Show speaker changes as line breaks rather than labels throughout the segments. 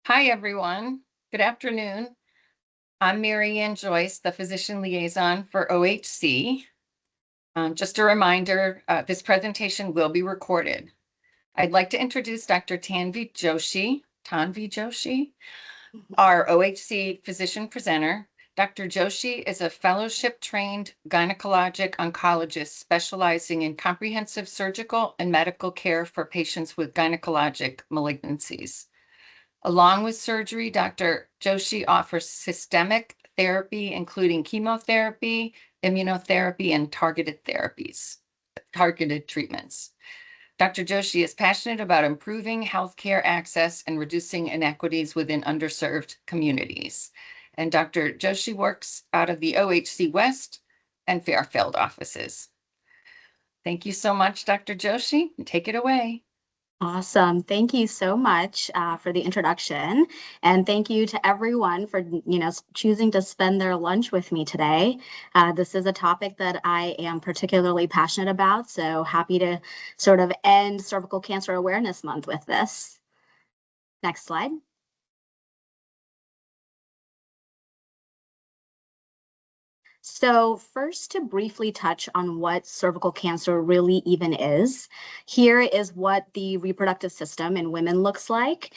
Hi, everyone. Good afternoon. I'm Mary Ann Joyce, the physician liaison for OHC. Just a reminder, this presentation will be recorded. I'd like to introduce Dr. Tanvi Joshi, our OHC physician presenter. Dr. Joshi is a fellowship-trained gynecologic oncologist specializing in comprehensive surgical and medical care for patients with gynecologic malignancies. Along with surgery, Dr. Joshi offers systemic therapy, including chemotherapy, immunotherapy, and targeted treatments. Dr. Joshi is passionate about improving healthcare access and reducing inequities within underserved communities. And Dr. Joshi works out of the OHC West and Fairfield offices. Thank you so much, Dr. Joshi. Take it away.
Awesome. Thank you so much for the introduction. And thank you to everyone for, choosing to spend their lunch with me today. This is a topic that I am particularly passionate about, so happy to sort of end Cervical Cancer Awareness Month with this. Next slide. So first, to briefly touch on what cervical cancer really even is, here is what the reproductive system in women looks like.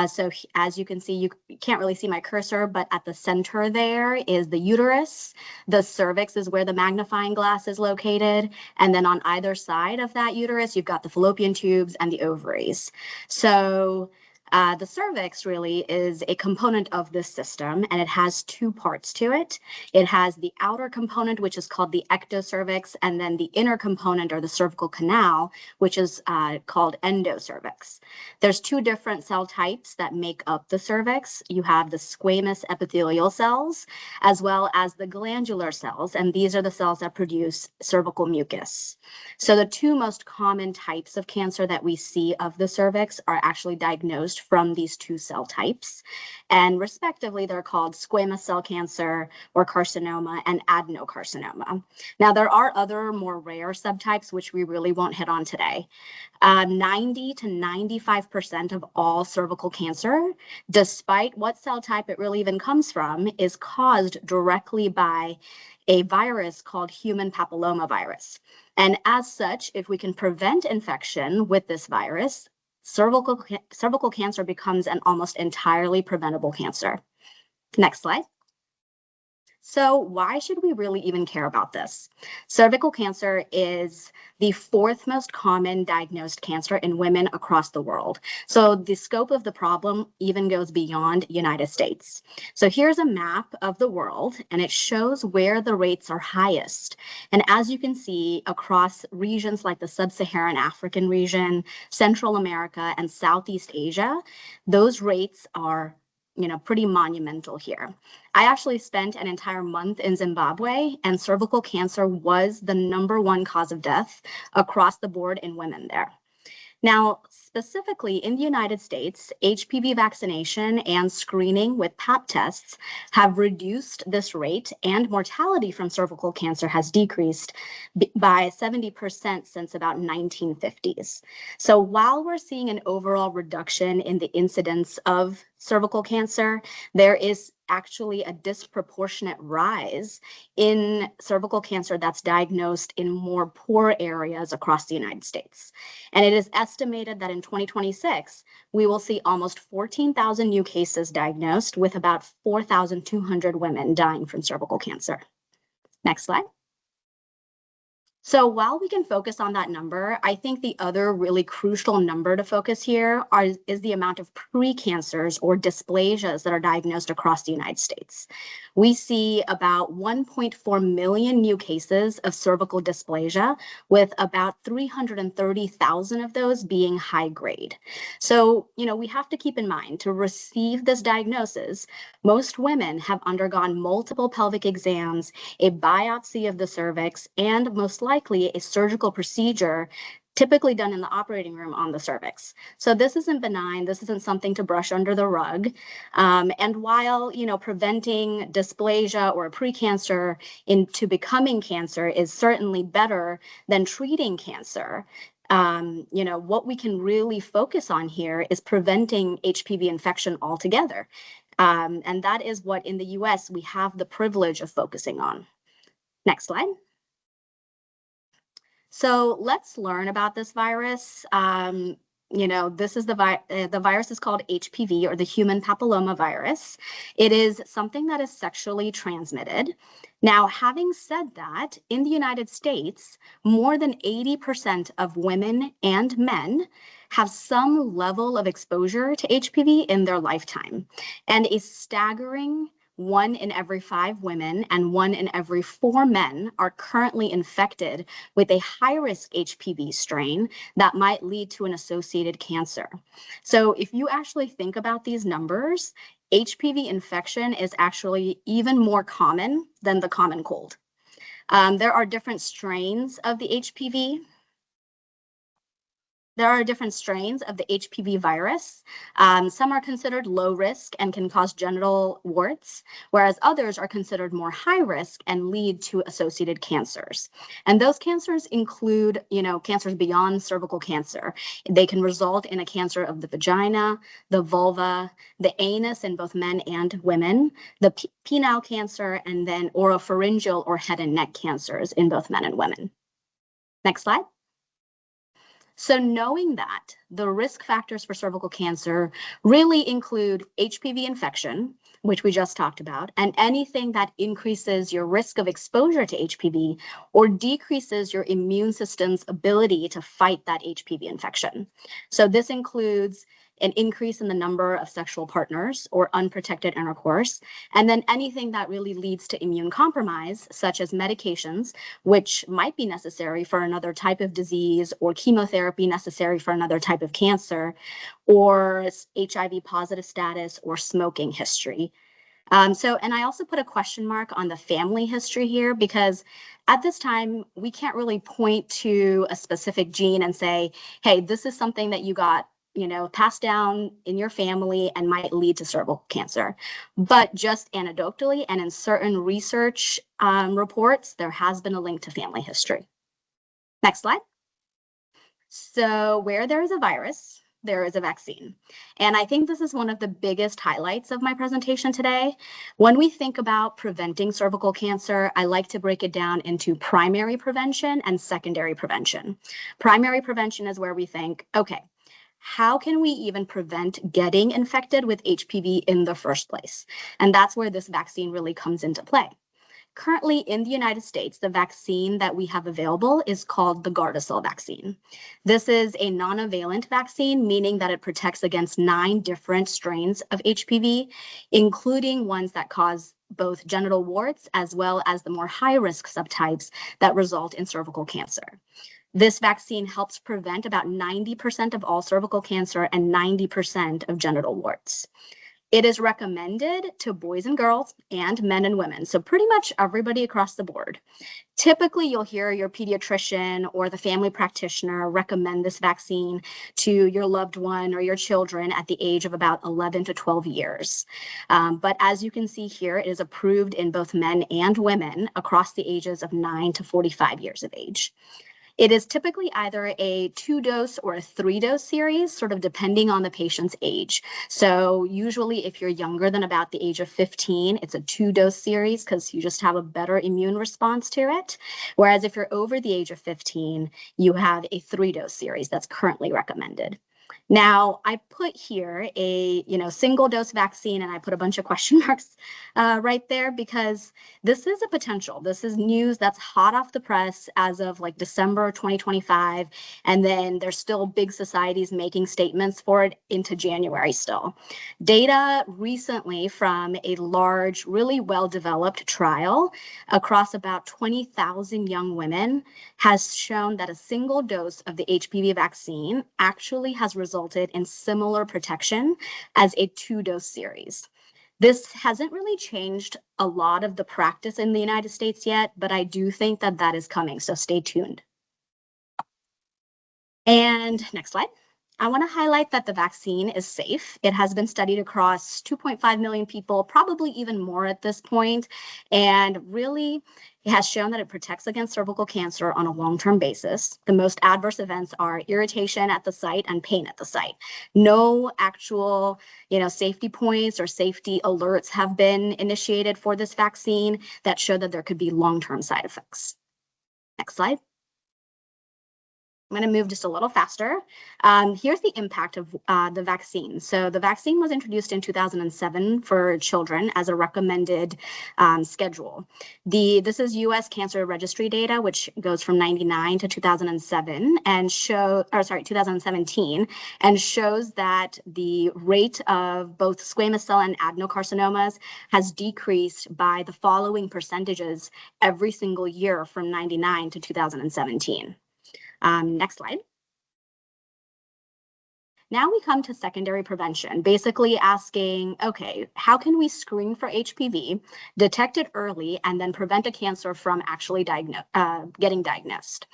So as you can see, you can't really see my cursor, but at the center there is the uterus. The cervix is where the magnifying glass is located. And then on either side of that uterus, you've got the fallopian tubes and the ovaries. So the cervix really is a component of this system, and it has two parts to it. It has the outer component, which is called the ectocervix, and then the inner component, or the cervical canal, which is called endocervix. There's two different cell types that make up the cervix. You have the squamous epithelial cells, as well as the glandular cells, and these are the cells that produce cervical mucus. So the two most common types of cancer that we see of the cervix are actually diagnosed from these two cell types. And respectively, they're called squamous cell cancer or carcinoma and adenocarcinoma. Now, there are other more rare subtypes, which we really won't hit on today. 90 to 95% of all cervical cancer, despite what cell type it really even comes from, is caused directly by a virus called human papillomavirus. And as such, if we can prevent infection with this virus, cervical cancer becomes an almost entirely preventable cancer. Next slide. So why should we really even care about this? Cervical cancer is the fourth most common diagnosed cancer in women across the world. So the scope of the problem even goes beyond United States. So here's a map of the world, and it shows where the rates are highest. And as you can see, across regions like the sub-Saharan African region, Central America, and Southeast Asia, those rates are pretty monumental here. I actually spent an entire month in Zimbabwe, and cervical cancer was the #1 cause of death across the board in women there. Now, specifically in the United States, HPV vaccination and screening with Pap tests have reduced this rate, and mortality from cervical cancer has decreased by 70% since about 1950s. So while we're seeing an overall reduction in the incidence of cervical cancer, there is actually a disproportionate rise in cervical cancer that's diagnosed in more poor areas across the United States. And it is estimated that in 2026, we will see almost 14,000 new cases diagnosed, with about 4,200 women dying from cervical cancer. Next slide. So while we can focus on that number, I think the other really crucial number to focus here is the amount of precancers or dysplasias that are diagnosed across the United States. We see about 1.4 million new cases of cervical dysplasia, with about 330,000 of those being high grade. So, we have to keep in mind, to receive this diagnosis, most women have undergone multiple pelvic exams, a biopsy of the cervix, and most likely a surgical procedure, typically done in the operating room on the cervix. So this isn't benign. This isn't something to brush under the rug. And while, preventing dysplasia or a precancer into becoming cancer is certainly better than treating cancer, What we can really focus on here is preventing HPV infection altogether. And that is what in the US we have the privilege of focusing on. Next slide. So let's learn about this virus. This is the virus is called HPV, or the human papilloma virus. It is something that is sexually transmitted. Now, having said that, in the United States, more than 80% of women and men have some level of exposure to HPV in their lifetime, and a staggering 1 in every 5 women and 1 in every 4 men are currently infected with a high-risk HPV strain that might lead to an associated cancer. So if you actually think about these numbers, HPV infection is actually even more common than the common cold. There are different strains of the HPV. There are different strains of the HPV virus. Some are considered low risk and can cause genital warts, whereas others are considered more high risk and lead to associated cancers. And those cancers include, cancers beyond cervical cancer. They can result in a cancer of the vagina, the vulva, the anus in both men and women, the penile cancer, and then oropharyngeal or head and neck cancers in both men and women. Next slide. So knowing that, the risk factors for cervical cancer really include HPV infection, which we just talked about, and anything that increases your risk of exposure to HPV or decreases your immune system's ability to fight that HPV infection. So this includes an increase in the number of sexual partners or unprotected intercourse, and then anything that really leads to immune compromise, such as medications, which might be necessary for another type of disease, or chemotherapy necessary for another type of cancer, or HIV positive status, or smoking history. And I also put a question mark on the family history here, because at this time, we can't really point to a specific gene and say, hey, this is something that you got passed down in your family and might lead to cervical cancer. But just anecdotally and in certain research reports, there has been a link to family history. Next slide. So where there is a virus, there is a vaccine. And I think this is one of the biggest highlights of my presentation today. When we think about preventing cervical cancer, I like to break it down into primary prevention and secondary prevention. Primary prevention is where we think, okay, how can we even prevent getting infected with HPV in the first place? And that's where this vaccine really comes into play. Currently in the United States, the vaccine that we have available is called the Gardasil vaccine. This is a non-valent vaccine, meaning that it protects against 9 different strains of HPV, including ones that cause both genital warts as well as the more high-risk subtypes that result in cervical cancer. This vaccine helps prevent about 90% of all cervical cancer and 90% of genital warts. It is recommended to boys and girls and men and women, so pretty much everybody across the board. Typically, you'll hear your pediatrician or the family practitioner recommend this vaccine to your loved one or your children at the age of about 11 to 12 years. But as you can see here, it is approved in both men and women across the ages of 9 to 45 years of age. It is typically either a 2-dose or a 3-dose series, sort of depending on the patient's age. So usually if you're younger than about the age of 15, it's a 2-dose series because you just have a better immune response to it. Whereas if you're over the age of 15, you have a 3-dose series that's currently recommended. Now, I put here a single dose vaccine, and I put a bunch of question marks right there because this is a potential. This is news that's hot off the press as of like December 2025, and then there's still big societies making statements for it into January still. Data recently from a large, really well-developed trial across about 20,000 young women has shown that a single dose of the HPV vaccine actually has resulted in similar protection as a 2-dose series. This hasn't really changed a lot of the practice in the United States yet, but I do think that is coming, so stay tuned. And next slide. I want to highlight that the vaccine is safe. It has been studied across 2.5 million people, probably even more at this point, and really it has shown that it protects against cervical cancer on a long-term basis. The most adverse events are irritation at the site and pain at the site. No actual, safety points or safety alerts have been initiated for this vaccine that show that there could be long-term side effects. Next slide. I'm going to move just a little faster. Here's the impact of the vaccine. So the vaccine was introduced in 2007 for children as a recommended schedule. This is U.S. cancer registry data, which goes from 99 to 2007 and 2017, and shows that the rate of both squamous cell and adenocarcinomas has decreased by the following percentages every single year from 99 to 2017. Next slide. Now we come to secondary prevention, basically asking, okay, how can we screen for HPV, detect it early, and then prevent a cancer from actually getting diagnosed?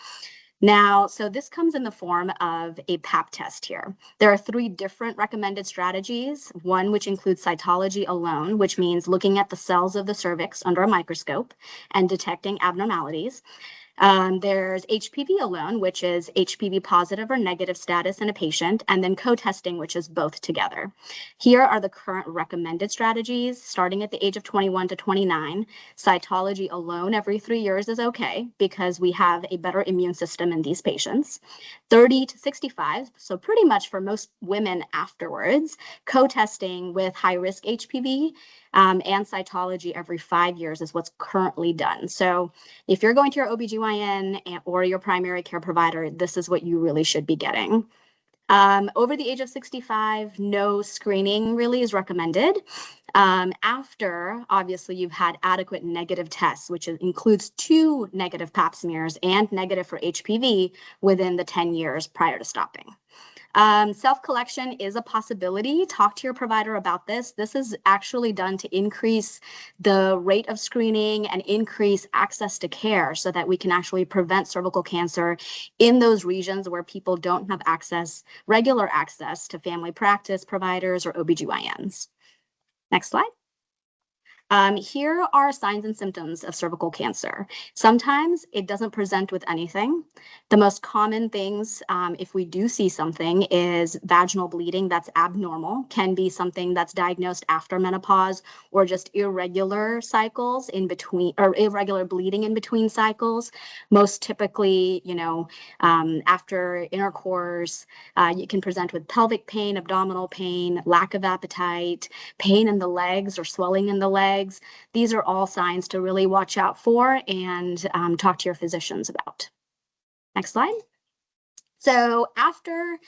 Now, so this comes in the form of a Pap test here. There are 3 different recommended strategies, one which includes cytology alone, which means looking at the cells of the cervix under a microscope and detecting abnormalities. There's HPV alone, which is HPV positive or negative status in a patient, and then co-testing, which is both together. Here are the current recommended strategies, starting at the age of 21 to 29. Cytology alone every 3 years is okay because we have a better immune system in these patients. 30 to 65, so pretty much for most women afterwards, co-testing with high-risk HPV and cytology every 5 years is what's currently done. So if you're going to your OBGYN or your primary care provider, this is what you really should be getting. Over the age of 65, no screening really is recommended. After, obviously, you've had adequate negative tests, which includes 2 negative Pap smears and negative for HPV within the 10 years prior to stopping. Self-collection is a possibility. Talk to your provider about this. This is actually done to increase the rate of screening and increase access to care so that we can actually prevent cervical cancer in those regions where people don't have regular access to family practice providers or OBGYNs. Next slide. Here are signs and symptoms of cervical cancer. Sometimes it doesn't present with anything. The most common things, if we do see something, is vaginal bleeding that's abnormal, can be something that's diagnosed after menopause, or just irregular cycles in between, or irregular bleeding in between cycles. Most typically, after intercourse, you can present with pelvic pain, abdominal pain, lack of appetite, pain in the legs or swelling in the legs. These are all signs to really watch out for and talk to your physicians about. Next slide. So after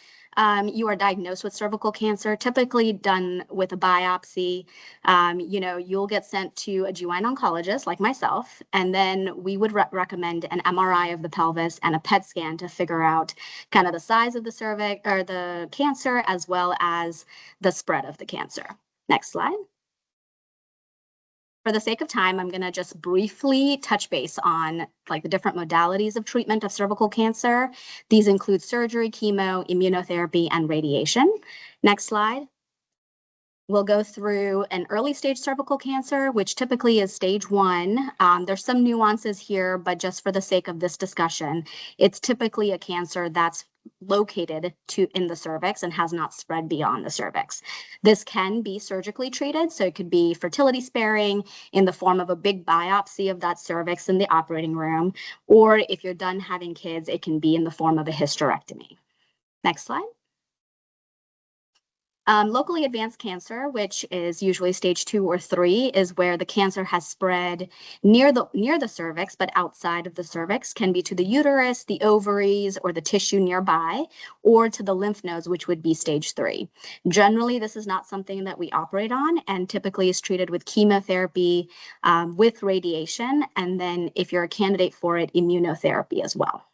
you are diagnosed with cervical cancer, typically done with a biopsy, you'll get sent to a GYN oncologist like myself, and then we would recommend an MRI of the pelvis and a PET scan to figure out kind of the size of the cervix or the cancer, as well as the spread of the cancer. Next slide. For the sake of time, I'm going to just briefly touch base on the different modalities of treatment of cervical cancer. These include surgery, chemo, immunotherapy, and radiation. Next slide. We'll go through an early stage cervical cancer, which typically is stage 1. There's some nuances here, but just for the sake of this discussion, it's typically a cancer that's located in the cervix and has not spread beyond the cervix. This can be surgically treated, so it could be fertility sparing in the form of a big biopsy of that cervix in the operating room, or if you're done having kids, it can be in the form of a hysterectomy. Next slide. Locally advanced cancer, which is usually stage 2 or 3, is where the cancer has spread near the cervix, but outside of the cervix, can be to the uterus, the ovaries, or the tissue nearby, or to the lymph nodes, which would be stage 3. Generally, this is not something that we operate on, and typically is treated with chemotherapy, with radiation, and then if you're a candidate for it, immunotherapy as well.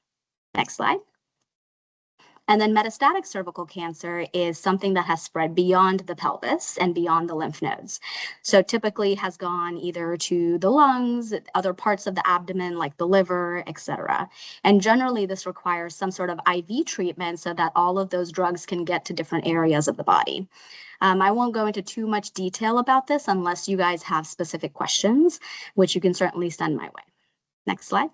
Next slide. And then metastatic cervical cancer is something that has spread beyond the pelvis and beyond the lymph nodes. So typically has gone either to the lungs, other parts of the abdomen like the liver, etc. And generally this requires some sort of IV treatment so that all of those drugs can get to different areas of the body. I won't go into too much detail about this unless you guys have specific questions, which you can certainly send my way. Next slide.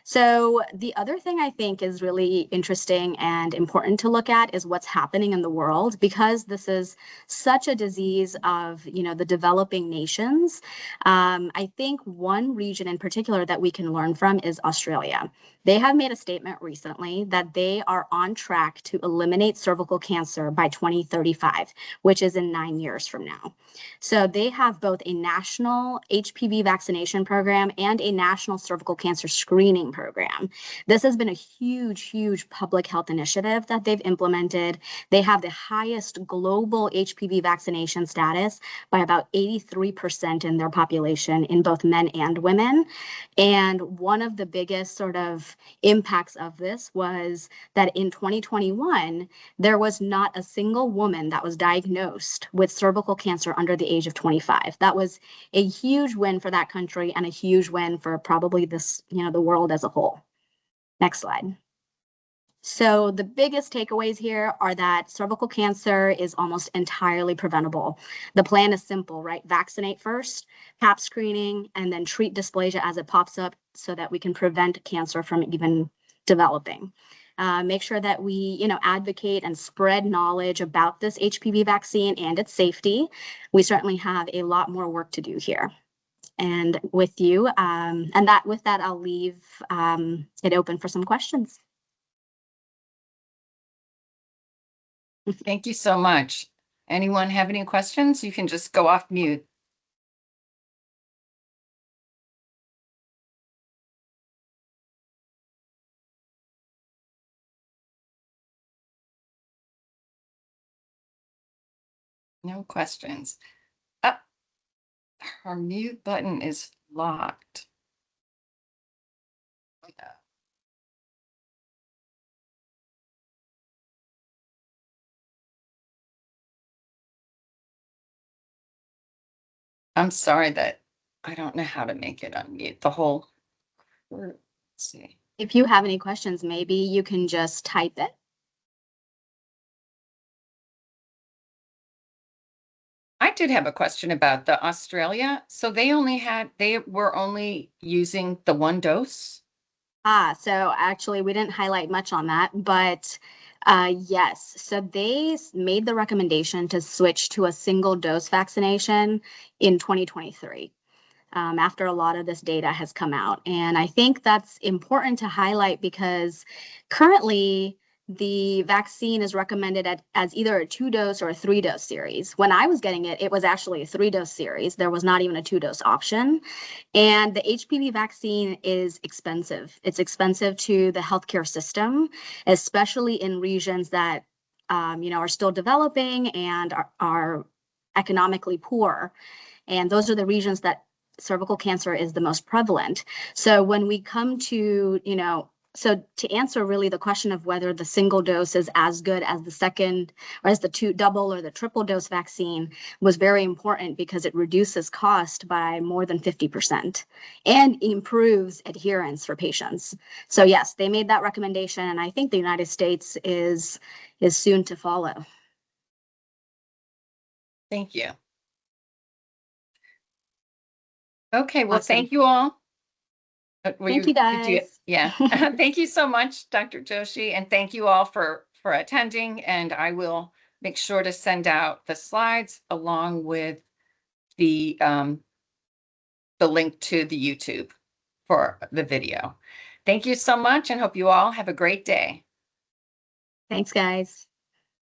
So the other thing I think is really interesting and important to look at is what's happening in the world, because this is such a disease of, the developing nations. I think one region in particular that we can learn from is Australia. They have made a statement recently that they are on track to eliminate cervical cancer by 2035, which is in 9 years from now. So they have both a national HPV vaccination program and a national cervical cancer screening program. This has been a huge, huge public health initiative that they've implemented. They have the highest global HPV vaccination status by about 83% in their population in both men and women. And one of the biggest sort of impacts of this was that in 2021, there was not a single woman that was diagnosed with cervical cancer under the age of 25. That was a huge win for that country and a huge win for probably this, the world as a whole. Next slide. So the biggest takeaways here are that cervical cancer is almost entirely preventable. The plan is simple, right? Vaccinate first, Pap screening, and then treat dysplasia as it pops up so that we can prevent cancer from even developing. Make sure that we, advocate and spread knowledge about this HPV vaccine and its safety. We certainly have a lot more work to do here. And with that, I'll leave it open for some questions.
Thank you so much. Anyone have any questions? You can just go off mute. No questions. Up. Her mute button is locked. I'm sorry that I don't know how to make it unmute the whole. Let's see.
If you have any questions, maybe you can just type it.
I did have a question about the Australia. So they were only using the one dose?
So actually we didn't highlight much on that, but yes. So they made the recommendation to switch to a single dose vaccination in 2023. After a lot of this data has come out. And I think that's important to highlight because currently the vaccine is recommended as either a 2-dose or a 3-dose series. When I was getting it, it was actually a 3-dose series. There was not even a 2-dose option. And the HPV vaccine is expensive. It's expensive to the healthcare system, especially in regions that are still developing and are economically poor. And those are the regions that cervical cancer is the most prevalent. So when we come to, so to answer really the question of whether the single dose is as good as the second or as the double or the triple dose vaccine was very important because it reduces cost by more than 50% and improves adherence for patients. So yes, they made that recommendation, and I think the United States is soon to follow.
Thank you. Okay, well,
Awesome.
Thank you all.
Thank you, guys.
Yeah. Thank you so much, Dr. Joshi, and thank you all for attending. And I will make sure to send out the slides along with the link to the YouTube for the video. Thank you so much and hope you all have a great day.
Thanks, guys.